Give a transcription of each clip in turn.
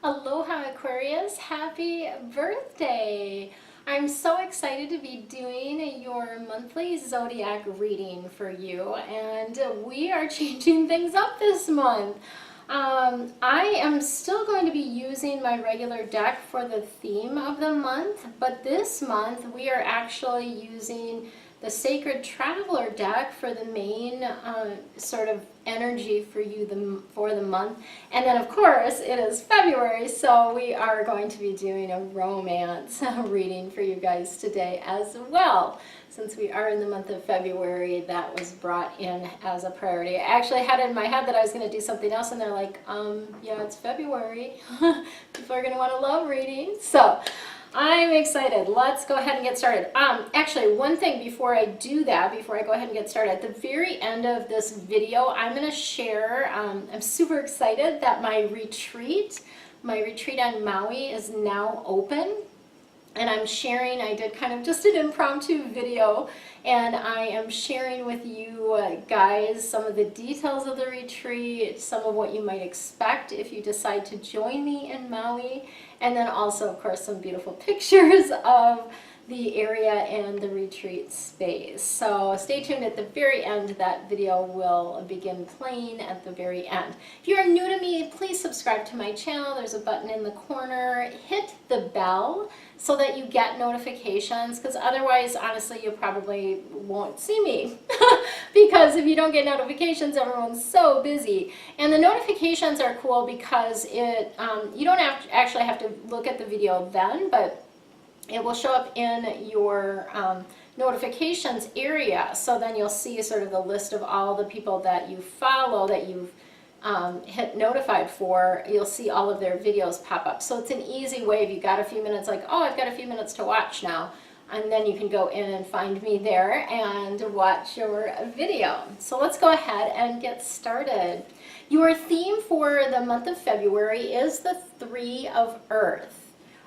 Aloha Aquarius, happy birthday! I'm so excited to be doing your monthly zodiac reading for you, and we are changing things up this month. I am still going to be using my regular deck for the theme of the month, but this month we are actually using the Sacred Traveler deck for the main sort of energy for you for the month. And then of course it is February, so we are going to be doing a romance reading for you guys today as well. Since we are in the month of February, that was brought in as a priority. I actually had it in my head that I was going to do something else, and they're like, yeah, it's February. People are going to want a love reading. So I'm excited. Let's go ahead and get started. Actually, one thing before I do that, before I go ahead and get started, at the very end of this video, I'm going to share, I'm super excited that my retreat on Maui is now open. And I'm sharing, I did kind of just an impromptu video, and I am sharing with you guys some of the details of the retreat, some of what you might expect if you decide to join me in Maui, and then also, of course, some beautiful pictures of the area and the retreat space. So stay tuned. At the very end, that video will begin playing at the very end. If you are new to me, please subscribe to my channel. There's a button in the corner. Hit the bell so that you get notifications, because otherwise, honestly, you probably won't see me. Because if you don't get notifications, everyone's so busy. And the notifications are cool because you don't actually have to look at the video then, but it will show up in your notifications area. So then you'll see sort of the list of all the people that you follow, that you've hit notified for. You'll see all of their videos pop up. So it's an easy way if you got a few minutes, like, oh, I've got a few minutes to watch now. And then you can go in and find me there and watch your video. So let's go ahead and get started. Your theme for the month of February is the Three of Earth.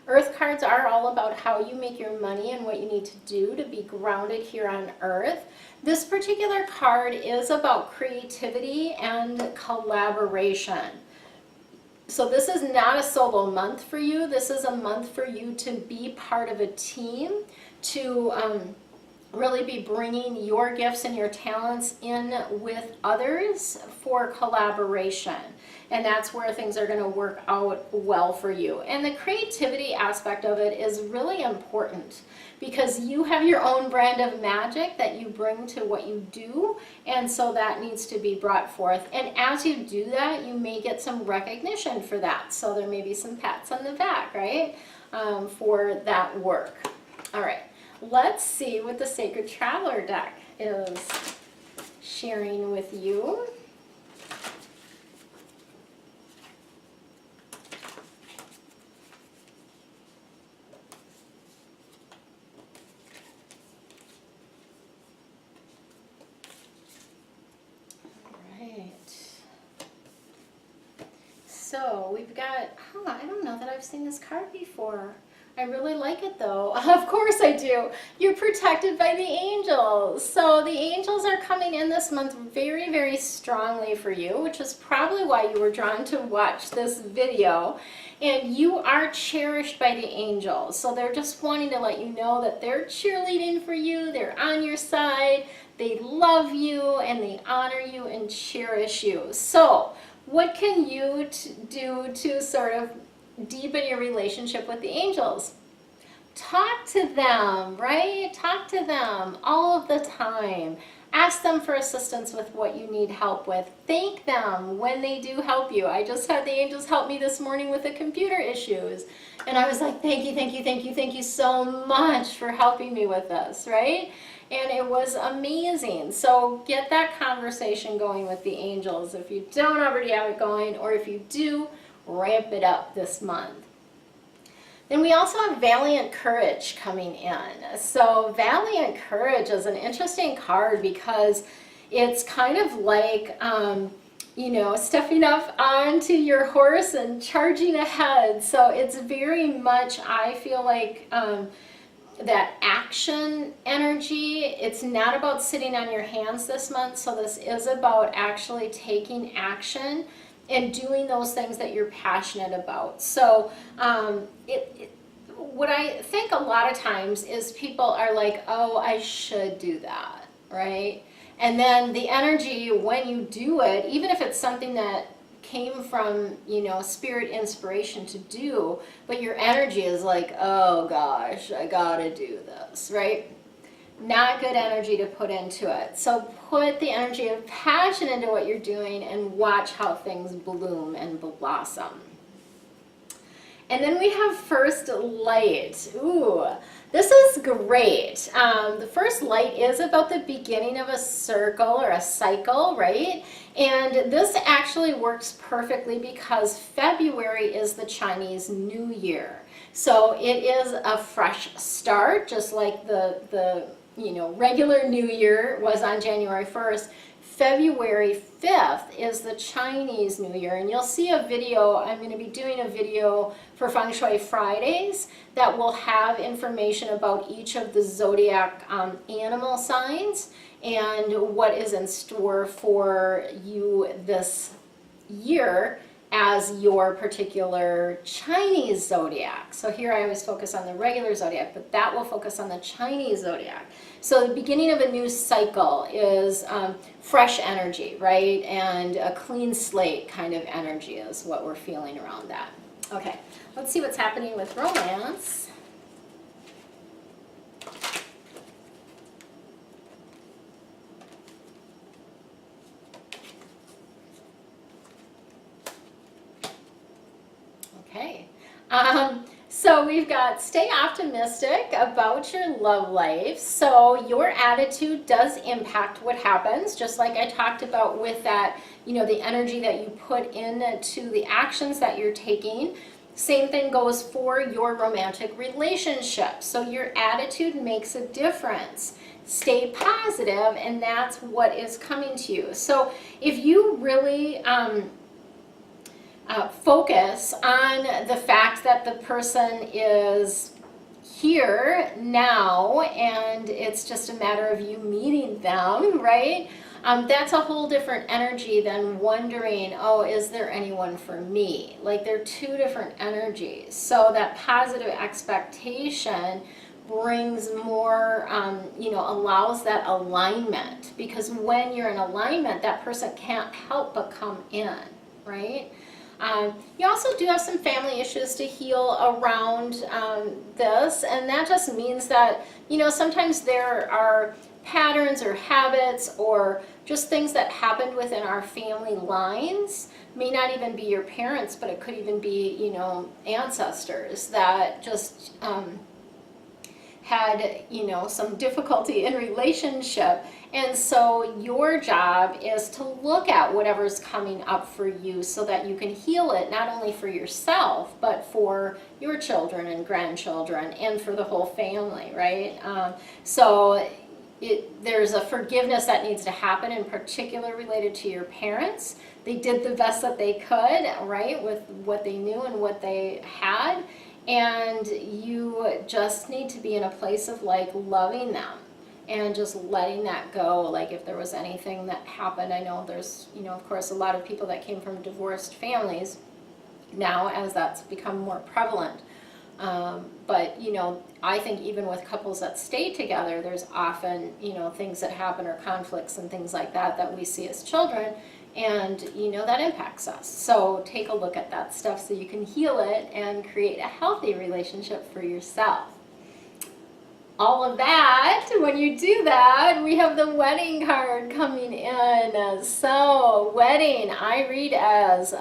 Earth cards are all about how you make your money and what you need to do to be grounded here on Earth. This particular card is about creativity and collaboration. So this is not a solo month for you. This is a month for you to be part of a team, to really be bringing your gifts and your talents in with others for collaboration. And that's where things are going to work out well for you. And the creativity aspect of it is really important because you have your own brand of magic that you bring to what you do, and so that needs to be brought forth. And as you do that, you may get some recognition for that. So there may be some pats on the back, right, for that work. All right, let's see what the Sacred Traveler deck is sharing with you. So we've got, I don't know that I've seen this card before. I really like it though. Of course I do. You're protected by the angels. So the angels are coming in this month very, very strongly for you, which is probably why you were drawn to watch this video. And you are cherished by the angels. So they're just wanting to let you know that they're cheerleading for you. They're on your side. They love you and they honor you and cherish you. So what can you do to sort of deepen your relationship with the angels? Talk to them, right? Talk to them all of the time. Ask them for assistance with what you need help with. Thank them when they do help you. I just had the angels help me this morning with the computer issues. And I was like, thank you, thank you, thank you, thank you so much for helping me with this, right? And it was amazing. So get that conversation going with the angels if you don't already have it going, or if you do, ramp it up this month. Then we also have Valiant Courage coming in. So Valiant Courage is an interesting card because it's kind of like, you know, stepping up onto your horse and charging ahead. So it's very much, I feel like, that action energy. It's not about sitting on your hands this month, so this is about actually taking action and doing those things that you're passionate about. So what I think a lot of times is people are like, oh, I should do that, right? And then the energy when you do it, even if it's something that came from, you know, spirit inspiration to do, but your energy is like, oh gosh, I gotta do this, right? Not good energy to put into it. So put the energy of passion into what you're doing and watch how things bloom and blossom. And then we have first light. Ooh, this is great. The first light is about the beginning of a circle or a cycle, right? And this actually works perfectly because February is the Chinese New Year. So it is a fresh start, just like the regular New Year was on January 1st. February 5th is the Chinese New Year, and you'll see a video. I'm going to be doing a video for Feng Shui Fridays that will have information about each of the zodiac animal signs and what is in store for you this year as your particular Chinese zodiac. So here I always focus on the regular zodiac, but that will focus on the Chinese zodiac. So the beginning of a new cycle is fresh energy, right? And a clean slate kind of energy is what we're feeling around that. Okay, let's see what's happening with romance. Okay, so we've got stay optimistic about your love life. So your attitude does impact what happens, just like I talked about with that, you know, the energy that you put into the actions that you're taking. Same thing goes for your romantic relationship. So your attitude makes a difference. Stay positive, and that's what is coming to you. So if you really focus on the fact that the person is here now and it's just a matter of you meeting them, right? That's a whole different energy than wondering, oh, is there anyone for me? Like, they're two different energies. So that positive expectation brings more, allows that alignment, because when you're in alignment, that person can't help but come in, right? You also do have some family issues to heal around this, and that just means that, you know, sometimes there are patterns or habits or just things that happened within our family lines. May not even be your parents, but it could even be, you know, ancestors that just had, you know, some difficulty in relationship. And so your job is to look at whatever's coming up for you so that you can heal it, not only for yourself, but for your children and grandchildren and for the whole family, right? There's a forgiveness that needs to happen, in particular related to your parents. They did the best that they could, right, with what they knew and what they had. And you just need to be in a place of like loving them and just letting that go. Like, if there was anything that happened, I know there's, you know, of course, a lot of people that came from divorced families now, as that's become more prevalent. But, you know, I think even with couples that stay together, there's often, you know, things that happen or conflicts and things like that that we see as children. And, you know, that impacts us. So take a look at that stuff so you can heal it and create a healthy relationship for yourself. All of that, when you do that, we have the wedding card coming in. So wedding, I read as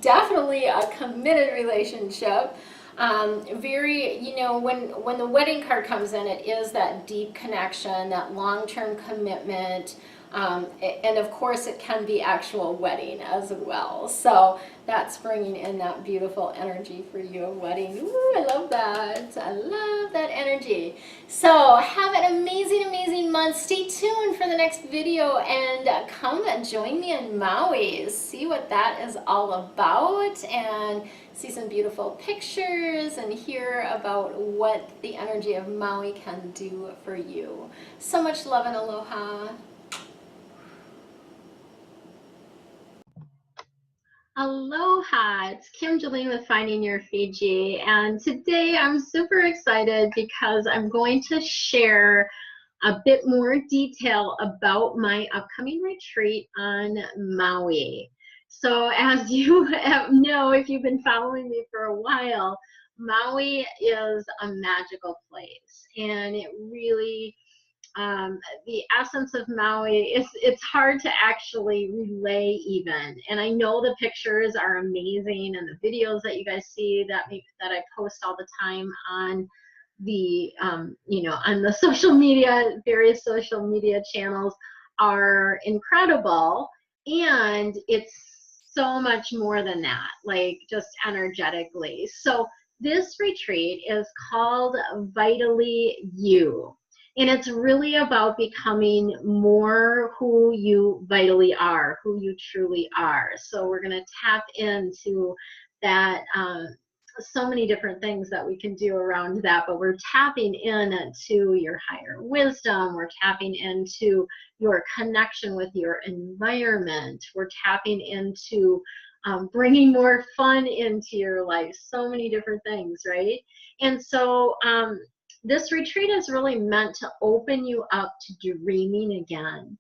definitely a committed relationship. Very, you know, when the wedding card comes in, it is that deep connection, that long-term commitment. And of course it can be actual wedding as well. So that's bringing in that beautiful energy for you of wedding. Ooh, I love that. I love that energy. So have an amazing, amazing month. Stay tuned for the next video and come and join me in Maui. See what that is all about and see some beautiful pictures and hear about what the energy of Maui can do for you. So much love and aloha. Aloha, it's Kim Jolene with Finding Your Fiji, and today I'm super excited because I'm going to share a bit more detail about my upcoming retreat on Maui. So as you know, if you've been following me for a while, Maui is a magical place, and it really the essence of Maui is, it's hard to actually relay even. And I know the pictures are amazing, and the videos that you guys see that I post all the time on the on the social media, various social media channels, are incredible. And it's so much more than that, like just energetically. So this retreat is called Vitally You. And it's really about becoming more who you vitally are, who you truly are. So we're going to tap into that, so many different things that we can do around that, but we're tapping into your higher wisdom. We're tapping into your connection with your environment. We're tapping into bringing more fun into your life. So many different things, right? And so, this retreat is really meant to open you up to dreaming again,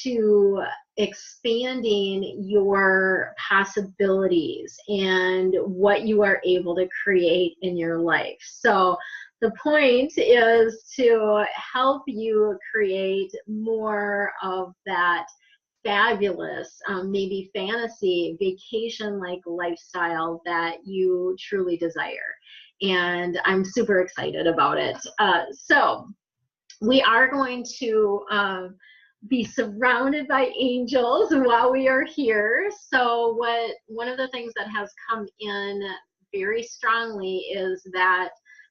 to expanding your possibilities and what you are able to create in your life. So the point is to help you create more of that fabulous, maybe fantasy, vacation-like lifestyle that you truly desire. And I'm super excited about it. So we are going to be surrounded by angels while we are here. So one of the things that has come in very strongly is that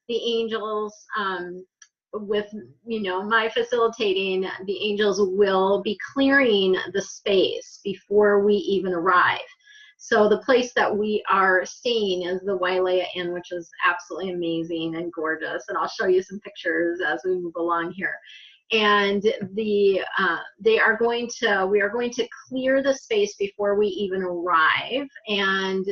the angels, with my facilitating, the angels will be clearing the space before we even arrive. So the place that we are staying is the Wailea Inn, which is absolutely amazing and gorgeous, and I'll show you some pictures as we move along here. And we are going to clear the space before we even arrive, and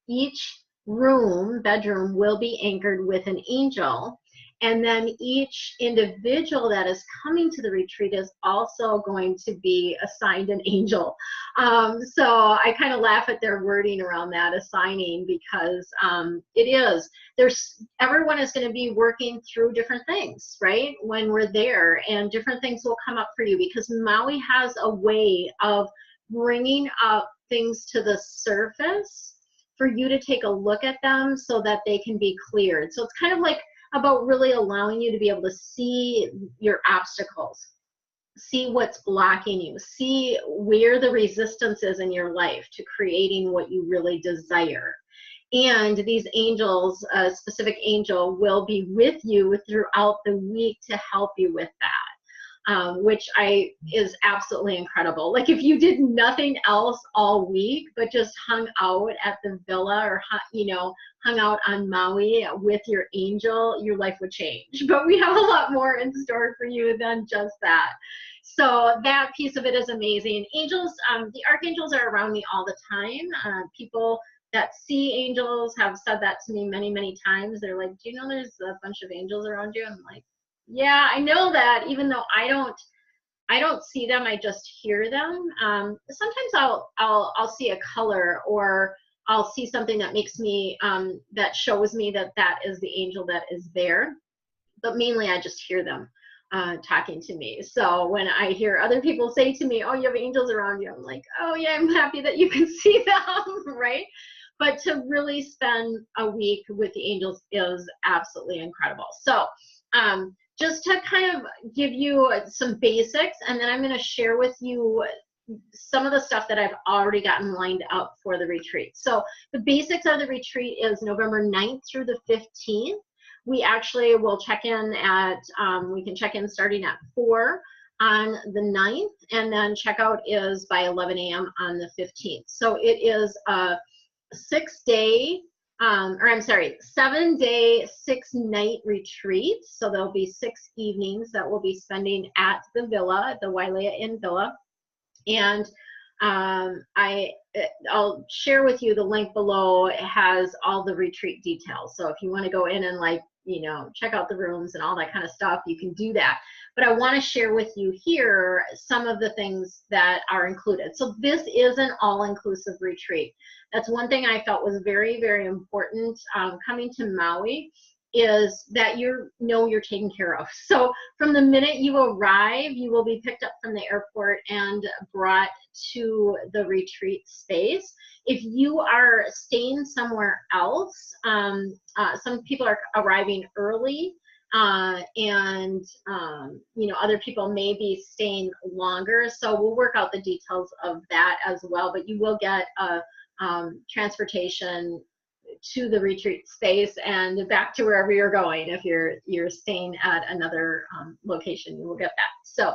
each bedroom will be anchored with an angel. And then each individual that is coming to the retreat is also going to be assigned an angel. So I kind of laugh at their wording around that, assigning, because everyone is going to be working through different things, right? When we're there, and different things will come up for you, because Maui has a way of bringing up things to the surface for you to take a look at them so that they can be cleared. So it's kind of like about really allowing you to be able to see your obstacles, see what's blocking you, see where the resistance is in your life to creating what you really desire. And these angels, a specific angel, will be with you throughout the week to help you with that, which is absolutely incredible. Like, if you did nothing else all week but just hung out at the villa, or hung out on Maui with your angel, your life would change. But we have a lot more in store for you than just that. So that piece of it is amazing. Angels, the archangels are around me all the time. People that see angels have said that to me many, many times. They're like, do you know there's a bunch of angels around you? I'm like, yeah, I know that, even though I don't see them, I just hear them. Sometimes I'll see a color, or I'll see something that makes me, that shows me that is the angel that is there. But mainly I just hear them talking to me. So when I hear other people say to me, oh, you have angels around you, I'm like, oh yeah, I'm happy that you can see them, right? But to really spend a week with the angels is absolutely incredible. So just to kind of give you some basics, and then I'm going to share with you some of the stuff that I've already gotten lined up for the retreat. So the basics of the retreat is November 9th through the 15th. We actually will check in at, we can check in starting at 4 on the 9th, and then checkout is by 11 a.m. on the 15th. So it is a 7-day, 6-night retreat. So there'll be 6 evenings that we'll be spending at the villa, at the Wailea Inn Villa. And I'll share with you the link below. It has all the retreat details. So if you want to go in and like, you know, check out the rooms and all that kind of stuff, you can do that. But I want to share with you here some of the things that are included. So this is an all-inclusive retreat. That's one thing I felt was very, very important coming to Maui, is that you know you're taken care of. So from the minute you arrive, you will be picked up from the airport and brought to the retreat space. If you are staying somewhere else, some people are arriving early, and you know, other people may be staying longer. So we'll work out the details of that as well. But you will get a transportation to the retreat space and back to wherever you're going. If you're staying at another location, you will get that. So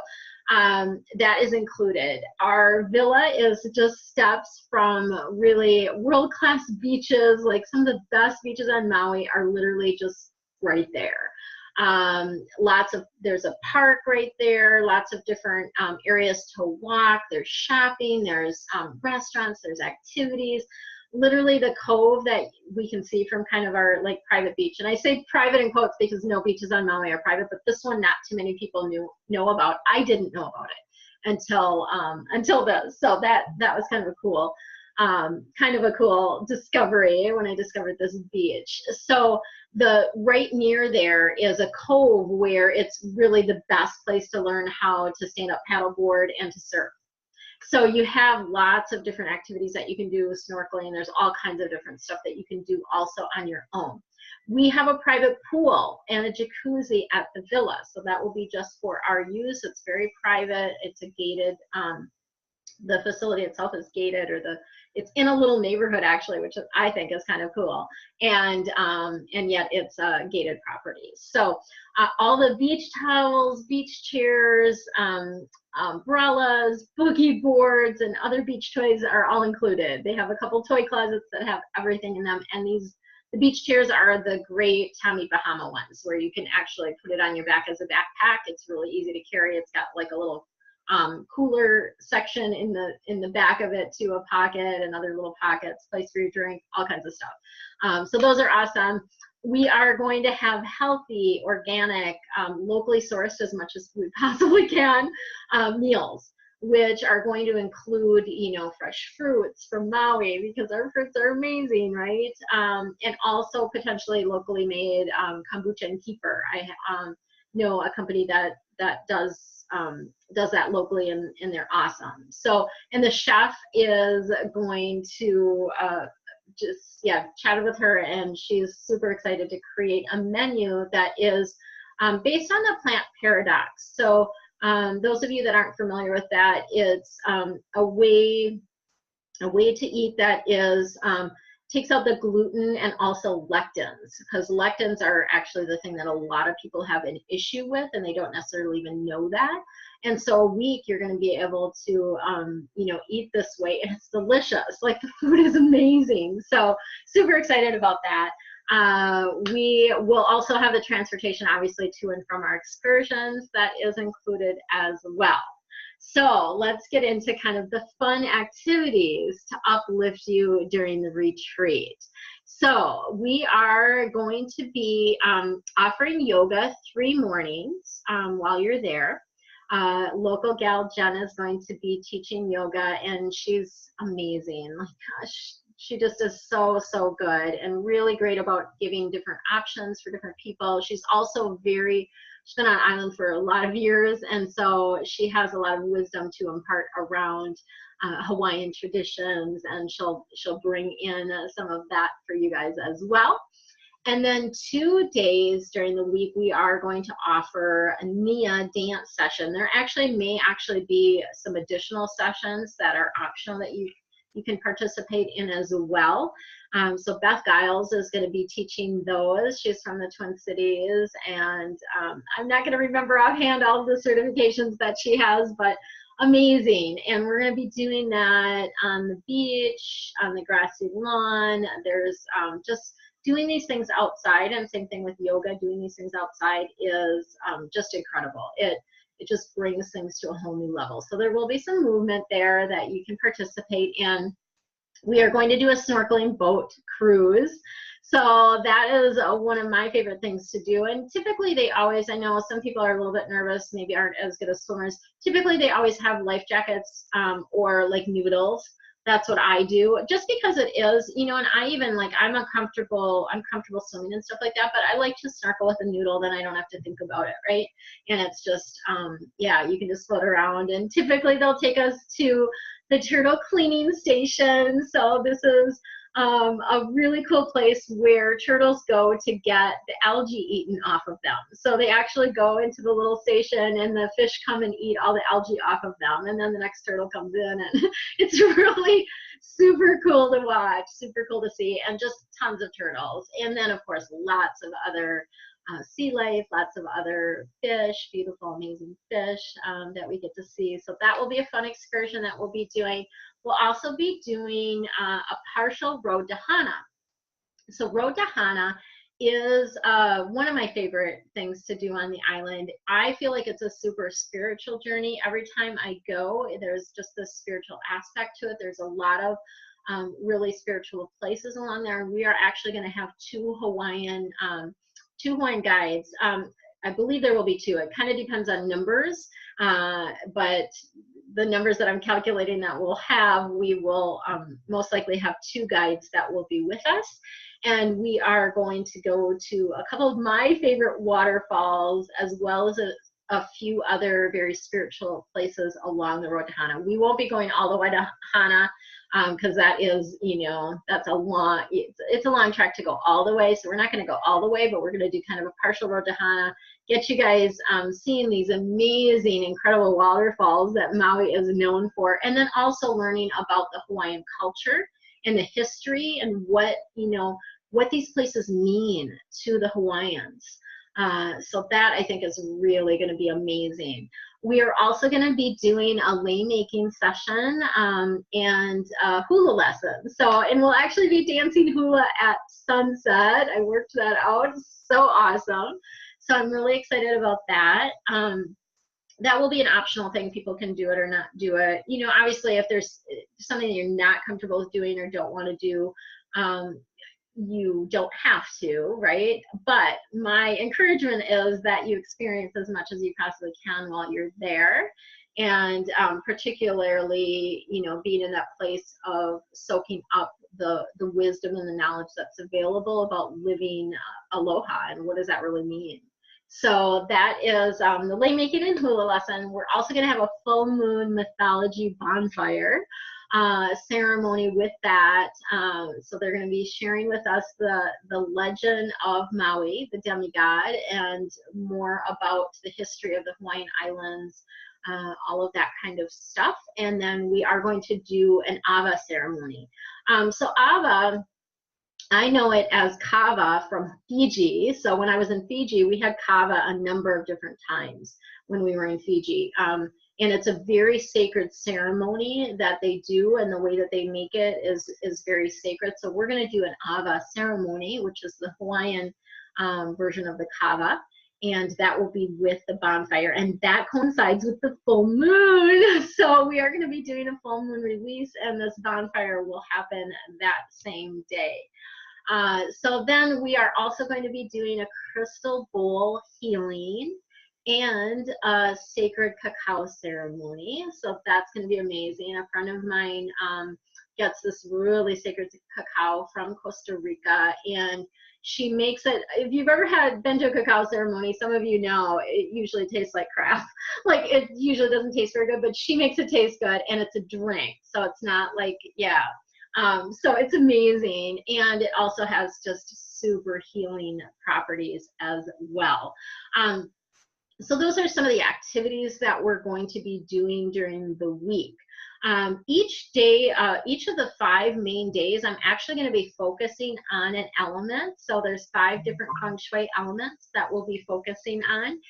that is included. Our villa is just steps from really world-class beaches. Like some of the best beaches on Maui are literally just right there. There's a park right there, lots of different areas to walk. There's shopping, there's restaurants, there's activities. Literally the cove that we can see from kind of our like private beach, and I say private in quotes because no beaches on Maui are private, but this one not too many people know about. I didn't know about it until this, so that was kind of a cool discovery when I discovered this beach. So the right near there is a cove where it's really the best place to learn how to stand up paddleboard and to surf. So you have lots of different activities that you can do with snorkeling. There's all kinds of different stuff that you can do also on your own. We have a private pool and a jacuzzi at the villa. So that will be just for our use. It's very private. It's a gated, the facility itself is gated, or it's in a little neighborhood actually, which I think is kind of cool. And yet it's a gated property. So all the beach towels, beach chairs, umbrellas, boogie boards, and other beach toys are all included. They have a couple toy closets that have everything in them. And the beach chairs are the great Tommy Bahama ones, where you can actually put it on your back as a backpack. It's really easy to carry. It's got like a little cooler section in the back of it, to a pocket and other little pockets, place for your drink, all kinds of stuff. So those are awesome. We are going to have healthy, organic, locally sourced as much as we possibly can meals, which are going to include, you know, fresh fruits from Maui, because our fruits are amazing, right? And also potentially locally made kombucha and kefir. I know a company that does that locally, and they're awesome. So, and the chef is going to chatted with her, and she's super excited to create a menu that is based on the plant paradox. So those of you that aren't familiar with that, it's a way to eat that is takes out the gluten and also lectins, because lectins are actually the thing that a lot of people have an issue with, and they don't necessarily even know that. And so a week you're going to be able to you know, eat this way, and it's delicious. Like, the food is amazing. So super excited about that. We will also have the transportation, obviously, to and from our excursions. That is included as well. So let's get into kind of the fun activities to uplift you during the retreat. So we are going to be offering yoga 3 mornings while you're there. Local gal Jen is going to be teaching yoga, and she's amazing. Like, gosh, she just is so good, and really great about giving different options for different people. She's also she's been on island for a lot of years, and so she has a lot of wisdom to impart around Hawaiian traditions, and she'll bring in some of that for you guys as well. And then 2 days during the week, we are going to offer a Nia dance session. There may actually be some additional sessions that are optional that you can participate in as well. So Beth Giles is going to be teaching those. She's from the Twin Cities, and I'm not going to remember offhand all of the certifications that she has, but amazing. And we're going to be doing that on the beach, on the grassy lawn. There's just doing these things outside, and same thing with yoga. Doing these things outside is just incredible. it just brings things to a whole new level. So there will be some movement there that you can participate in. We are going to do a snorkeling boat cruise. So that is one of my favorite things to do. And typically they always, I know some people are a little bit nervous, maybe aren't as good as swimmers. Typically they always have life jackets or like noodles. That's what I do, just because it is, you know, and I even like, I'm comfortable swimming and stuff like that, but I like to snorkel with a noodle, then I don't have to think about it, right? And it's just, yeah, you can just float around, and typically they'll take us to the turtle cleaning station. So this is a really cool place where turtles go to get the algae eaten off of them. So they actually go into the little station and the fish come and eat all the algae off of them, and then the next turtle comes in, and it's really super cool to watch, super cool to see, and just tons of turtles. And then of course lots of other sea life, lots of other fish, beautiful, amazing fish that we get to see. So that will be a fun excursion that we'll be doing. We'll also be doing a partial road to Hana. So road to Hana is one of my favorite things to do on the island. I feel like it's a super spiritual journey. Every time I go, there's just this spiritual aspect to it. There's a lot of really spiritual places along there. We are actually going to have two Hawaiian guides. I believe there will be two. It kind of depends on numbers, but the numbers that I'm calculating that we'll have, we will most likely have two guides that will be with us. And we are going to go to a couple of my favorite waterfalls, as well as a few other very spiritual places along the road to Hana. We won't be going all the way to Hana, because that is, you know, that's a long, it's a long trek to go all the way. So we're not going to go all the way, but we're going to do kind of a partial road to Hana, get you guys seeing these amazing, incredible waterfalls that Maui is known for, and then also learning about the Hawaiian culture and the history and what, you know, what these places mean to the Hawaiians. So that I think is really going to be amazing. We are also going to be doing a lei making session and hula lesson. So, and we'll actually be dancing hula at sunset. I worked that out. So awesome. So I'm really excited about that. That will be an optional thing. People can do it or not do it. You know, obviously if there's something that you're not comfortable with doing or don't want to do, you don't have to, right? But my encouragement is that you experience as much as you possibly can while you're there. And particularly, you know, being in that place of soaking up the wisdom and the knowledge that's available about living aloha and what does that really mean. So that is the lei making and hula lesson. We're also going to have a full moon mythology bonfire ceremony with that. So they're going to be sharing with us the legend of Maui, the demigod, and more about the history of the Hawaiian Islands, all of that kind of stuff. And then we are going to do an awa ceremony. So awa, I know it as kava from Fiji. So when I was in Fiji, we had kava a number of different times when we were in Fiji. And it's a very sacred ceremony that they do, and the way that they make it is very sacred. So we're going to do an awa ceremony, which is the Hawaiian version of the kava, and that will be with the bonfire, and that coincides with the full moon. So we are going to be doing a full moon release, and this bonfire will happen that same day. So then we are also going to be doing a crystal bowl healing and a sacred cacao ceremony. So that's going to be amazing. A friend of mine gets this really sacred cacao from Costa Rica, and she makes it. If you've ever been to a cacao ceremony, some of you know it usually tastes like crap. Like, it usually doesn't taste very good, but she makes it taste good, and it's a drink, so it's not like, yeah. So it's amazing, and it also has just super healing properties as well. So those are some of the activities that we're going to be doing during the week. Each day, each of the 5 main days, I'm actually going to be focusing on an element. So there's 5 different feng shui elements that we'll be focusing on.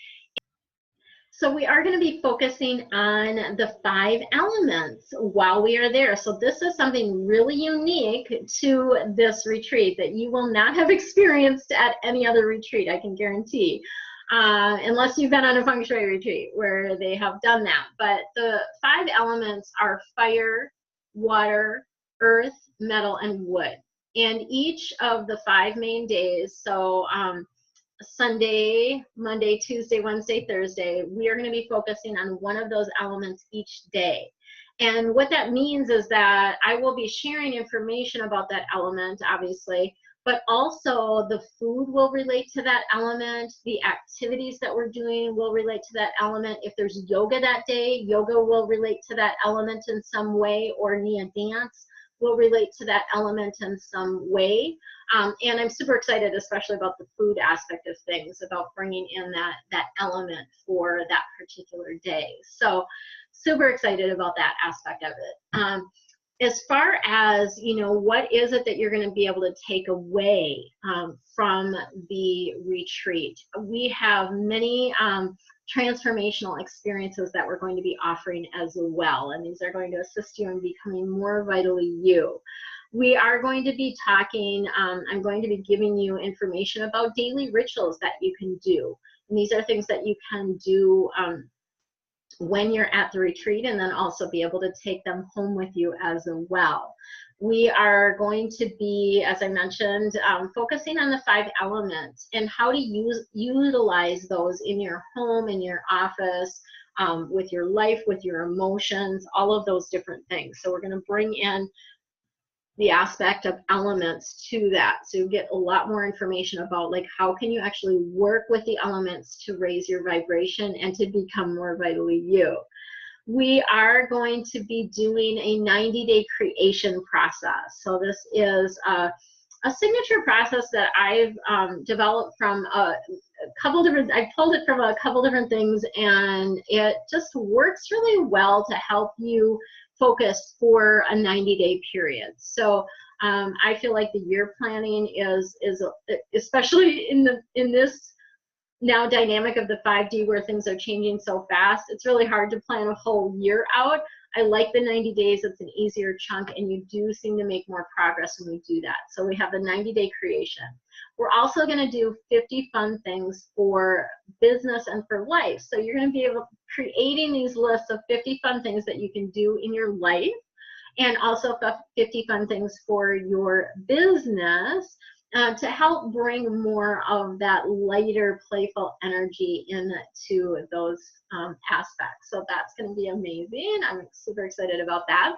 So we are going to be focusing on the 5 elements while we are there. So this is something really unique to this retreat that you will not have experienced at any other retreat, I can guarantee. unless you've been on a feng shui retreat where they have done that. But the 5 elements are fire, water, earth, metal, and wood. And each of the 5 main days, so Sunday, Monday, Tuesday, Wednesday, Thursday, we are going to be focusing on one of those elements each day. And what that means is that I will be sharing information about that element, obviously, but also the food will relate to that element. The activities that we're doing will relate to that element. If there's yoga that day, yoga will relate to that element in some way, or Nia dance will relate to that element in some way. And I'm super excited, especially about the food aspect of things, about bringing in that element for that particular day. So super excited about that aspect of it. As far as, you know, what is it that you're going to be able to take away from the retreat? We have many transformational experiences that we're going to be offering as well, and these are going to assist you in becoming more vitally you. We are going to be talking, I'm going to be giving you information about daily rituals that you can do, and these are things that you can do when you're at the retreat, and then also be able to take them home with you as well. We are going to be, as I mentioned, focusing on the 5 elements and how to utilize those in your home, in your office, with your life, with your emotions, all of those different things. So we're going to bring in the aspect of elements to that, so you get a lot more information about, like, how can you actually work with the elements to raise your vibration and to become more vitally you. We are going to be doing a 90-day creation process. So this is a signature process that I've developed from a couple different, I pulled it from a couple different things, and it just works really well to help you focus for a 90-day period. So I feel like the year planning is especially in this now dynamic of the 5D where things are changing so fast, it's really hard to plan a whole year out. I like the 90 days. It's an easier chunk, and you do seem to make more progress when we do that. So we have the 90-day creation. We're also going to do 50 fun things for business and for life. So you're going to be able to creating these lists of 50 fun things that you can do in your life, and also 50 fun things for your business, to help bring more of that lighter, playful energy into those aspects. So that's going to be amazing. I'm super excited about that.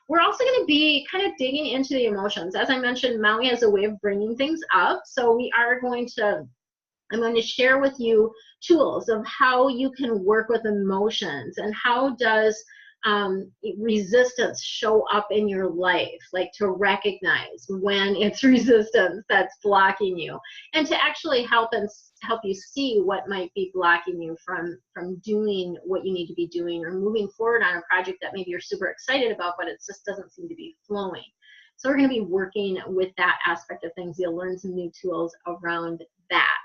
We're also going to be kind of digging into the emotions. As I mentioned, Maui has a way of bringing things up. So I'm going to share with you tools of how you can work with emotions, and how does resistance show up in your life, like to recognize when it's resistance that's blocking you, and to actually help you see what might be blocking you from doing what you need to be doing, or moving forward on a project that maybe you're super excited about, but it just doesn't seem to be flowing. So we're going to be working with that aspect of things. You'll learn some new tools around that.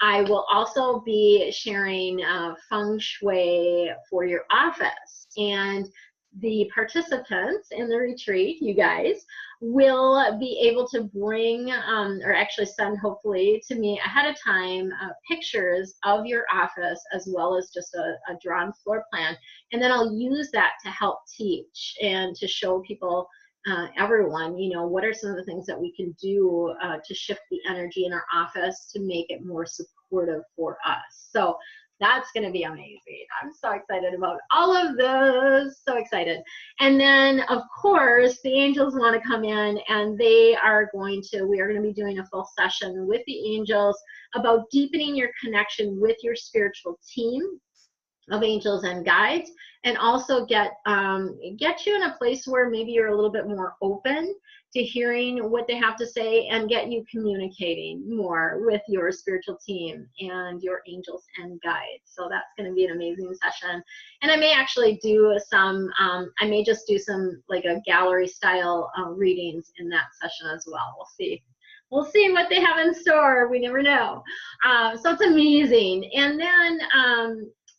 I will also be sharing feng shui for your office, and the participants in the retreat, you guys, will be able to bring, or actually send, hopefully, to me ahead of time pictures of your office, as well as just a drawn floor plan, and then I'll use that to help teach and to show people, everyone, you know, what are some of the things that we can do to shift the energy in our office to make it more supportive for us. So that's going to be amazing. I'm so excited about all of this. So excited. And then, of course, the angels want to come in, and we are going to be doing a full session with the angels about deepening your connection with your spiritual team of angels and guides, and also get you in a place where maybe you're a little bit more open to hearing what they have to say, and get you communicating more with your spiritual team and your angels and guides. So that's going to be an amazing session. And I may actually do some, I may just do some like a gallery style readings in that session as well. We'll see. We'll see what they have in store. We never know. So it's amazing. And then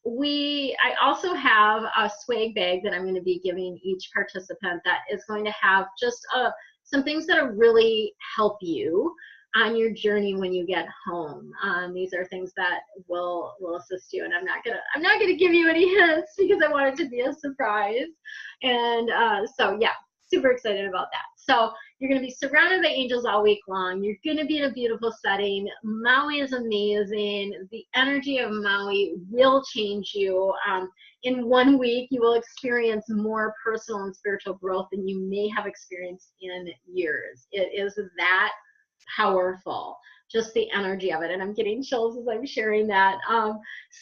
I also have a swag bag that I'm going to be giving each participant that is going to have just some things that'll really help you on your journey when you get home. These are things that will assist you, and I'm not gonna give you any hints because I want it to be a surprise. And so yeah, super excited about that. So you're going to be surrounded by angels all week long. You're going to be in a beautiful setting. Maui is amazing. The energy of Maui will change you. In 1 week, you will experience more personal and spiritual growth than you may have experienced in years. It is that powerful, just the energy of it. And I'm getting chills as I'm sharing that.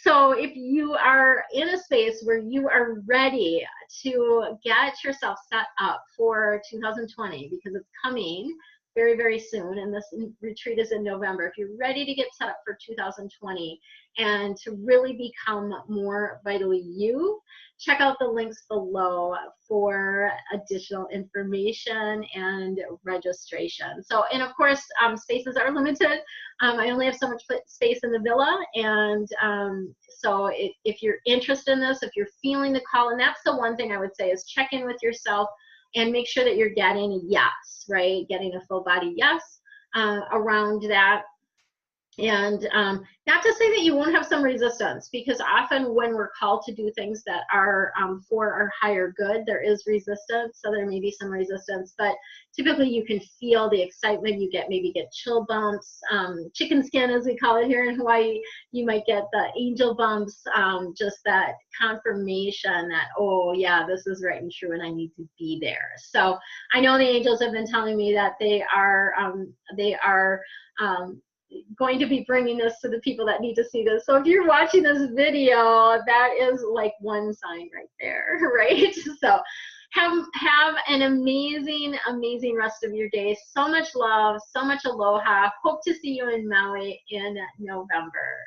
So if you are in a space where you are ready to get yourself set up for 2020, because it's coming very, very soon, and this retreat is in November. If you're ready to get set up for 2020 and to really become more vitally you, check out the links below for additional information and registration. So, and of course, spaces are limited. I only have so much space in the villa, and so if you're interested in this, if you're feeling the call, and that's the one thing I would say is check in with yourself and make sure that you're getting a yes, right? Getting a full body yes around that. And not to say that you won't have some resistance, because often when we're called to do things that are for our higher good, there is resistance. So there may be some resistance, but typically you can feel the excitement. You maybe get chill bumps, chicken skin as we call it here in Hawaii. You might get the angel bumps, just that confirmation that, oh yeah, this is right and true, and I need to be there. So I know the angels have been telling me that they are going to be bringing this to the people that need to see this. So if you're watching this video, that is like one sign right there, right? So have an amazing, amazing rest of your day. So much love, so much aloha. Hope to see you in Maui in November.